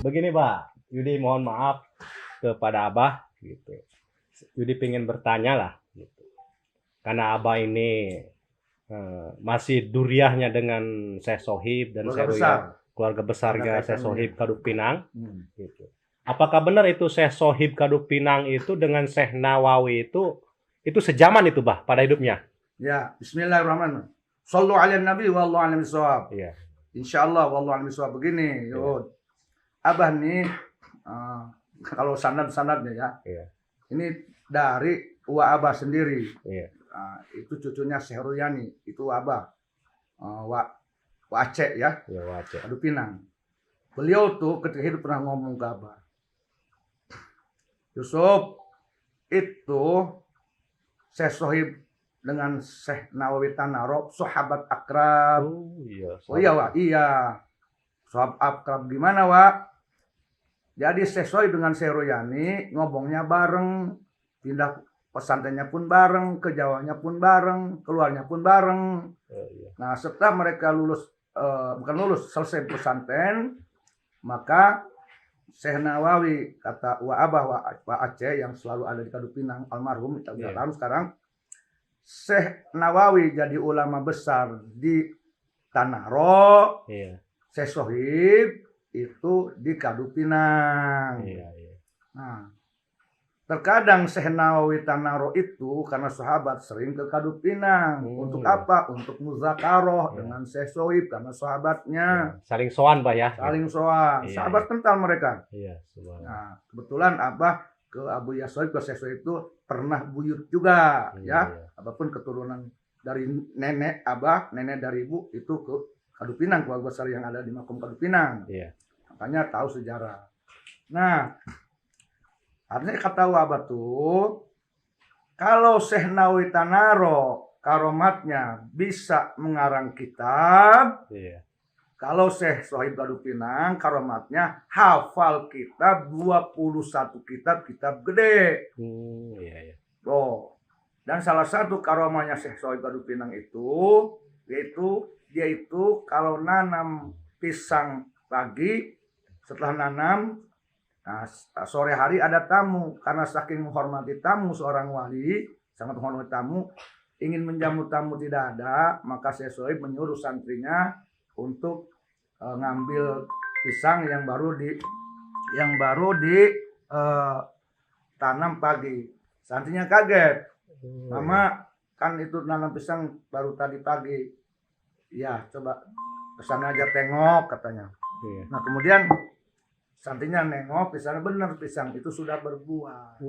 Begini Pak, Yudi mohon maaf kepada Abah gitu. Yudi pengen bertanya lah gitu. Karena Abah ini masih duriahnya dengan Syekh Sohib dan Keluarga Syekh besar. keluarga besarnya Keluarga Syekh kaitannya. Sohib Kaduk Pinang gitu. Apakah benar itu Syekh Sohib Kaduk Pinang itu dengan Syekh Nawawi itu sejaman itu Bah pada hidupnya? Ya, bismillahirrahmanirrahim. Shallu ala nabi wallahu a'lam bishawab. Iya. Insyaallah wallahu a'lam bishawab. Begini, Yud. Abah nih kalau sanad-sanadnya ya. Iya. Ini dari Wa Abah sendiri. Iya. Itu cucunya Syekh Ruyani, itu Abah. Wa Aceh ya. Ya wajah. Kaduk Pinang. Beliau tuh ketika hidup pernah ngomong ke Abah. Yusuf, itu Syekh Sohib dengan Syekh Nawawi Tanaro, sahabat akrab. Oh iya. Oh iya, Wak. Iya. Sahabat akrab gimana, Wak? Jadi Syekh Sohib dengan Syekh Royani ngomongnya bareng, pindah pesantrennya pun bareng, ke Jawanya pun bareng, keluarnya pun bareng. Iya. Nah, setelah mereka selesai pesantren, maka Syekh Nawawi, kata Wa Abah Wa Aceh yang selalu ada di Kaduk Pinang, almarhum, kita udah tahu sekarang, Syekh Nawawi jadi ulama besar di Tanaro, Iya. Syekh Sohib itu di Kaduk Pinang. Iya. Nah, terkadang Syekh Nawawi Tanaro itu karena sahabat sering ke Kaduk Pinang. Untuk apa? Untuk muzakaroh dengan Syekh Sohib karena sahabatnya. Saling sowan Bah ya. Saling soan. Iya, Sahabat kental mereka. Iya, subhanallah. Nah, kebetulan Abah ke Abu Yasoib, ke Syekh Sohib itu pernah buyut juga, ya. Apapun keturunan dari nenek Abah, nenek dari ibu itu ke Kaduk Pinang, keluarga besar yang ada di Makom Kaduk Pinang. Iya. Makanya tahu sejarah. Nah, artinya kata Abah tuh, kalau Syekh Nawawi Tanaro karomatnya bisa mengarang kitab, Iya. kalau Syekh Sohib Kaduk Pinang karomatnya hafal kitab 21 kitab gede. Iya. Oh. Dan salah satu karomahnya Syekh Sohib Kaduk Pinang itu yaitu dia itu kalau nanam pisang pagi, setelah nanam, nah, sore hari ada tamu. Karena saking menghormati tamu, seorang wali sangat menghormati tamu, ingin menjamu tamu tidak ada, maka Syekh Sohib menyuruh santrinya untuk ngambil pisang yang baru tanam pagi. Santrinya kaget, Mama kan itu nanam pisang baru tadi pagi. Ya, coba kesana aja tengok katanya. Iya. Nah, kemudian santrinya nengok, pisangnya benar, pisang itu sudah berbuah.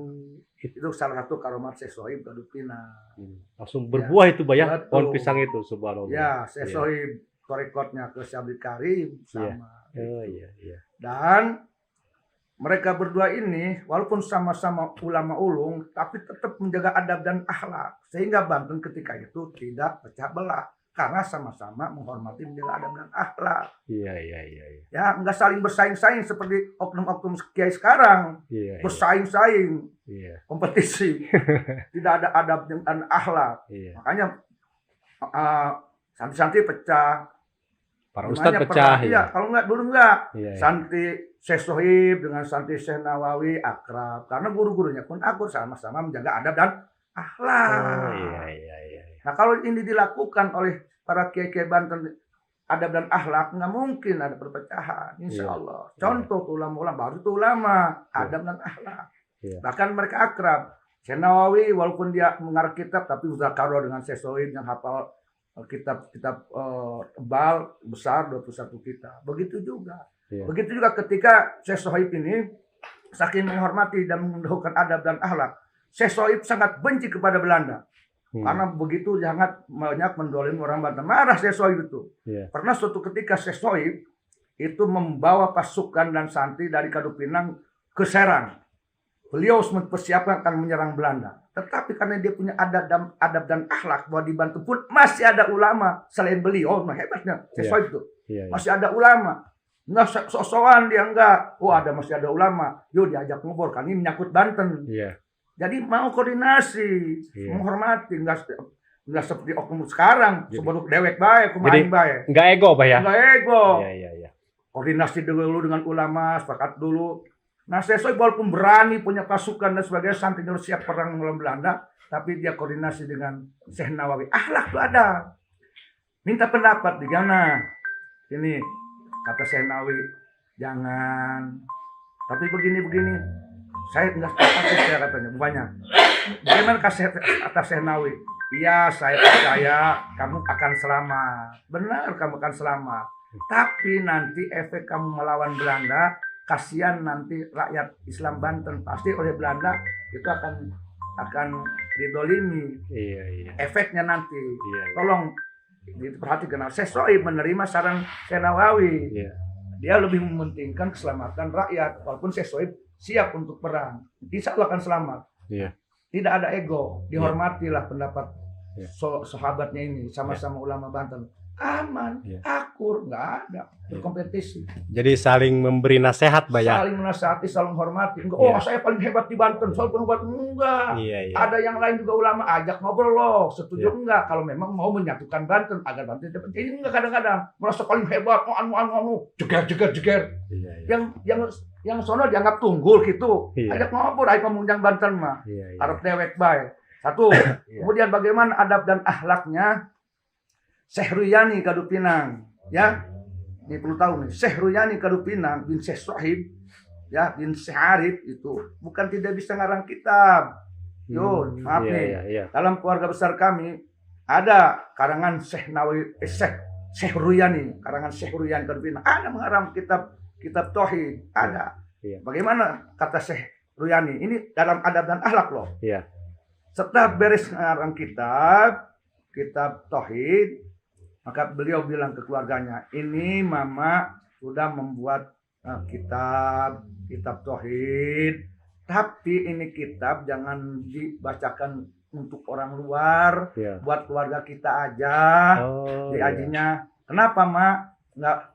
Itu salah satu karomat Syekh Sohib Kaduk Pinang. Langsung berbuah itu Bah ya, Betul. pohon pisang itu subhanallah. Ya, Syekh Sohib torikotnya ke Syabri Karim sama. Oh iya. Dan mereka berdua ini walaupun sama-sama ulama ulung, tapi tetap menjaga adab dan akhlak, sehingga Banten ketika itu tidak pecah belah karena sama-sama menghormati, menjaga adab dan akhlak. Iya. Ya, enggak saling bersaing-saing seperti oknum-oknum kiai sekarang. Iya. Bersaing-saing, Iya. kompetisi. Tidak ada adab dan akhlak. Iya. Makanya santri-santri pecah. Para ustadz pecah. Iya, kalau enggak dulu enggak. Iya. Santri Syekh Sohib dengan santri Syekh Nawawi akrab karena guru-gurunya pun akur, sama-sama menjaga adab dan akhlak. Oh iya. Nah, kalau ini dilakukan oleh para kiai-kiai Banten, adab dan akhlak, nggak mungkin ada perpecahan, insya Allah. Contoh ulama-ulama baru itu ulama, adab dan akhlak. Iya. Bahkan mereka akrab. Syekh Nawawi walaupun dia mengarang kitab, tapi muzakarah dengan Syekh Sohib yang hafal kitab tebal besar 21 kitab. Begitu juga. Iya. Begitu juga ketika Syekh Sohib ini saking menghormati dan mendahulukan adab dan akhlak, Syekh Sohib sangat benci kepada Belanda. Karena begitu sangat banyak mendolimi orang Banten. Marah Syekh Sohib itu. Iya. Pernah suatu ketika Syekh Sohib itu membawa pasukan dan santri dari Kaduk Pinang ke Serang. Beliau mempersiapkan akan menyerang Belanda. Tetapi karena dia punya adab dan akhlak, bahwa di Banten pun masih ada ulama selain beliau. Nah, hebatnya Syekh Sohib itu. Iya. Masih ada ulama. Nggak sok-sokan dia enggak. Oh, masih ada ulama. Yuk diajak ngobrol, kan ini menyangkut Banten. Iya. Jadi mau koordinasi, menghormati, enggak seperti oknum sekarang, sebelum dewek baik, kumain baik. Enggak ego Bah ya. Enggak ego. Iya. koordinasi dulu dengan ulama, sepakat dulu. Nah, Sesoi walaupun berani punya pasukan dan sebagainya, sampai harus siap perang melawan Belanda, tapi dia koordinasi dengan Syekh Nawawi. Akhlak tuh ada. Minta pendapat di mana? Ini kata Syekh Nawawi, jangan. Tapi begini. Saya enggak sepakat ya katanya, banyak. Bagaimana kata Syekh Nawawi? Iya, saya percaya kamu akan selamat. Benar, kamu akan selamat. Tapi nanti efek kamu melawan Belanda, kasihan nanti rakyat Islam Banten pasti oleh Belanda itu akan didolimi. Iya. Efeknya nanti. Iya. Tolong diperhatikan. Sesoi menerima saran Syekh Nawawi. Iya. Dia lebih mementingkan keselamatan rakyat. Walaupun Sesoi siap untuk perang, insya Allah akan selamat. Iya. Tidak ada ego, dihormatilah pendapat Iya. sahabatnya ini, sama-sama ulama Banten. Aman, Iya. akur, nggak ada berkompetisi. Jadi saling memberi nasihat, Mbak ya. Saling menasihati, saling menghormati. Enggak, Iya. saya paling hebat di Banten, saya paling hebat. Enggak. Iya. Ada yang lain juga ulama, ajak ngobrol loh. Setuju Iya. enggak? Kalau memang mau menyatukan Banten agar Banten dapat ini, enggak kadang-kadang merasa paling hebat, jeger. Iya. Yang sono dianggap tunggul gitu. Iya. Ajak ngobrol, ayo ngundang Banten mah. Iya. Arab dewek baik. Satu. Kemudian bagaimana adab dan akhlaknya Syekh Ruyani Kadupinang, ya. Ini perlu tahu nih, Syekh Ruyani Kadupinang bin Syekh Sohib, ya, bin Syekh Arif itu bukan tidak bisa ngarang kitab. Maaf nih. Iya. Dalam keluarga besar kami ada karangan Syekh Nawawi, Syekh Ruyani, karangan Syekh Ruyani Kadupinang. Ada mengarang kitab tauhid, ada. Iya. Bagaimana kata Syekh Ruyani? Ini dalam adab dan akhlak loh. Iya. Setelah beres mengarang kitab tauhid, maka beliau bilang ke keluarganya, ini mama sudah membuat kitab tauhid, tapi ini kitab jangan dibacakan untuk orang luar, Iya. buat keluarga kita aja. Oh, Di iya. ajinya. Kenapa, Mak?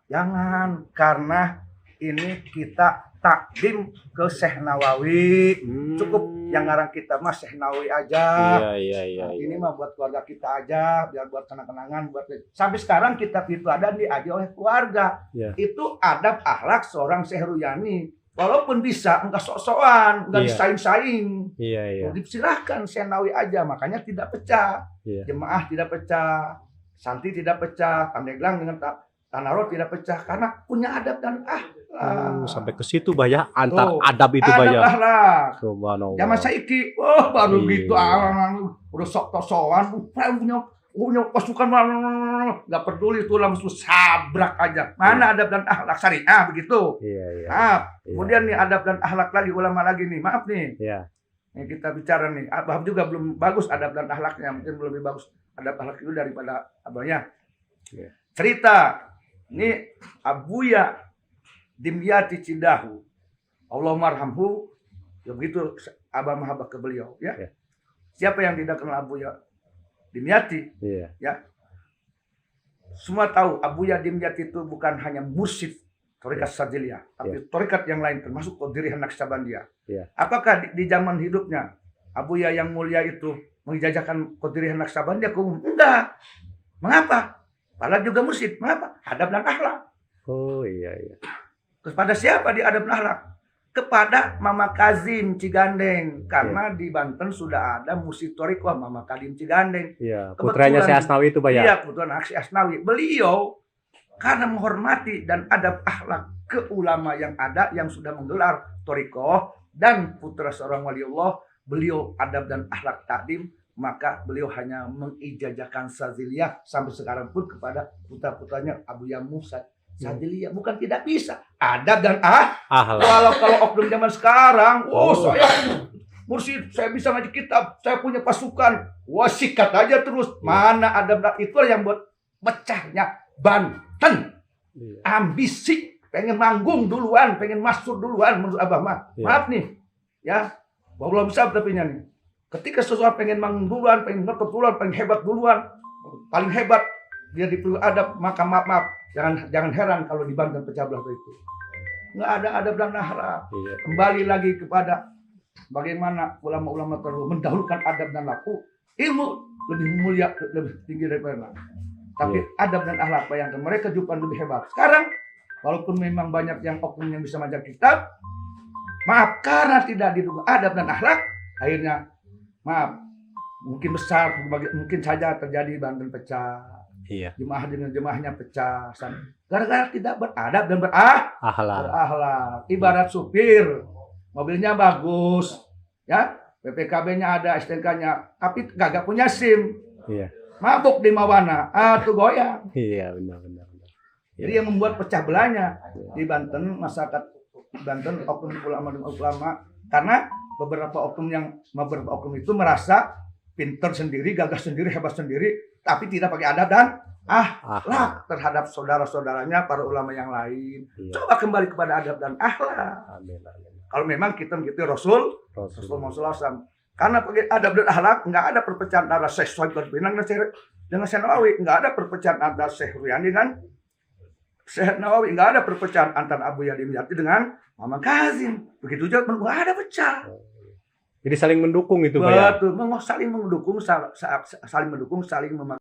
Jangan, karena ini kita takdim ke Syekh Nawawi. Cukup yang ngarang kitab mah Syekh Nawawi aja. Iya. Ini mah buat keluarga kita aja, biar buat kenang-kenangan, sampai sekarang kitab itu ada diaji oleh keluarga. Iya. Itu adab akhlak seorang Syekh Ruyani. Walaupun bisa enggak sok-sokan, enggak Iya. disaing-saing. Iya. Silahkan Syekh Nawawi aja, makanya tidak pecah. Iya. Jemaah tidak pecah, santri tidak pecah, Pandeglang dengan Tanaro tidak pecah karena punya adab dan akhlak. Sampai ke situ, Mbak ya. Antar Tuh, adab itu, Mbak ya. adab akhlak. Subhanallah. Zaman saiki, baru Iya. gitu udah sok-sokan, punya pasukan nggak peduli itu langsung sabrak aja. Mana adab dan akhlak syariah begitu. Iya. Maaf. Iya. Kemudian nih adab dan akhlak lagi ulama lagi nih. Maaf nih. Iya. Nih kita bicara nih. Abah juga belum bagus adab dan akhlaknya, mungkin lebih bagus adab akhlak itu daripada abahnya. Iya. Cerita ini Abuya Dimyati Cidahu. Allahumma arhamhu. Ya begitu abah mahabah ke beliau ya. Iya. Siapa yang tidak kenal Abuya Dimyati? Iya. Ya. Semua tahu Abuya Dimyati itu bukan hanya mursyid Thariqat Sadziliyah, tapi thariqat yang lain termasuk Qadiriyah Naqsabandiyah. Iya. Apakah di zaman hidupnya Abuya yang mulia itu mengijazakan Qadiriyah Naqsabandiyah ke umum? Enggak. Mengapa? Padahal juga mursyid. Mengapa? Adab dan akhlak. Oh, iya. Kepada siapa di adab dan akhlak? Kepada Mama Kazim Cigandeng. Karena di Banten sudah ada mursyid thariqah Mama Kazim Cigandeng. Iya. Putranya Syekh Asnawi itu, Mbak ya. Iya, kebetulan Syekh Asnawi. Beliau karena menghormati dan adab akhlak ke ulama yang ada yang sudah menggelar thariqah dan putra seorang waliullah, beliau adab dan akhlak takdim, maka beliau hanya mengijazakan Sadziliyah sampai sekarang pun kepada putra-putranya Abuya Musa Sadziliyah. Bukan tidak bisa adab dan Akhlak. kalau oknum zaman sekarang, saya mursyid, saya bisa ngaji kitab, saya punya pasukan, sikat aja terus. Mana adab dan itu yang buat pecahnya Banten. Iya. Ambisi, pengen manggung duluan, pengen masuk duluan menurut Abah mah. Iya. Maaf nih, ya, belum bisa tapi nih. Ketika seseorang pengen manggung duluan, pengen ngetop duluan, pengen hebat duluan, paling hebat dia diperlu adab, maka maaf, jangan heran kalau di Banten pecah belah itu. Nggak ada adab dan akhlak. Iya. Kembali lagi kepada bagaimana ulama-ulama terlalu mendahulukan adab dan laku. Ilmu lebih mulia, lebih tinggi daripada. Tapi adab dan akhlak, bayangkan mereka juga lebih hebat. Sekarang walaupun memang banyak yang oknum yang bisa baca kitab, maaf karena tidak diduga adab dan akhlak, akhirnya maaf mungkin besar, mungkin saja terjadi Banten pecah, Iya. jemaah dengan jemaahnya pecah, gara-gara tidak beradab dan Akhlak. berakhlak. Ibarat supir, mobilnya bagus, ya, PPKB-nya ada, STNK-nya, tapi gak punya SIM, Iya. mabuk di Mawana, tuh goyang. Iya, benar. Jadi yang membuat pecah belahnya di Banten, masyarakat Banten, oknum ulama, karena beberapa oknum itu merasa pinter sendiri, gagah sendiri, hebat sendiri, tapi tidak pakai adab dan akhlak terhadap saudara-saudaranya, para ulama yang lain. Iya. Coba kembali kepada adab dan akhlak. Amin. Kalau memang kita begitu Rasulullah SAW. Karena pakai adab dan akhlak, nggak ada perpecahan antara Syekh Sohib Pinang dengan Syekh Nawawi, nggak ada perpecahan antara Syekh Ruyani dengan Syekh Nawawi, nggak ada perpecahan antara Abu Yadim Yati dengan Muhammad Kazim. Begitu juga nggak ada pecah. Jadi saling mendukung itu Pak ya. Betul, saling mendukung, saling memakai.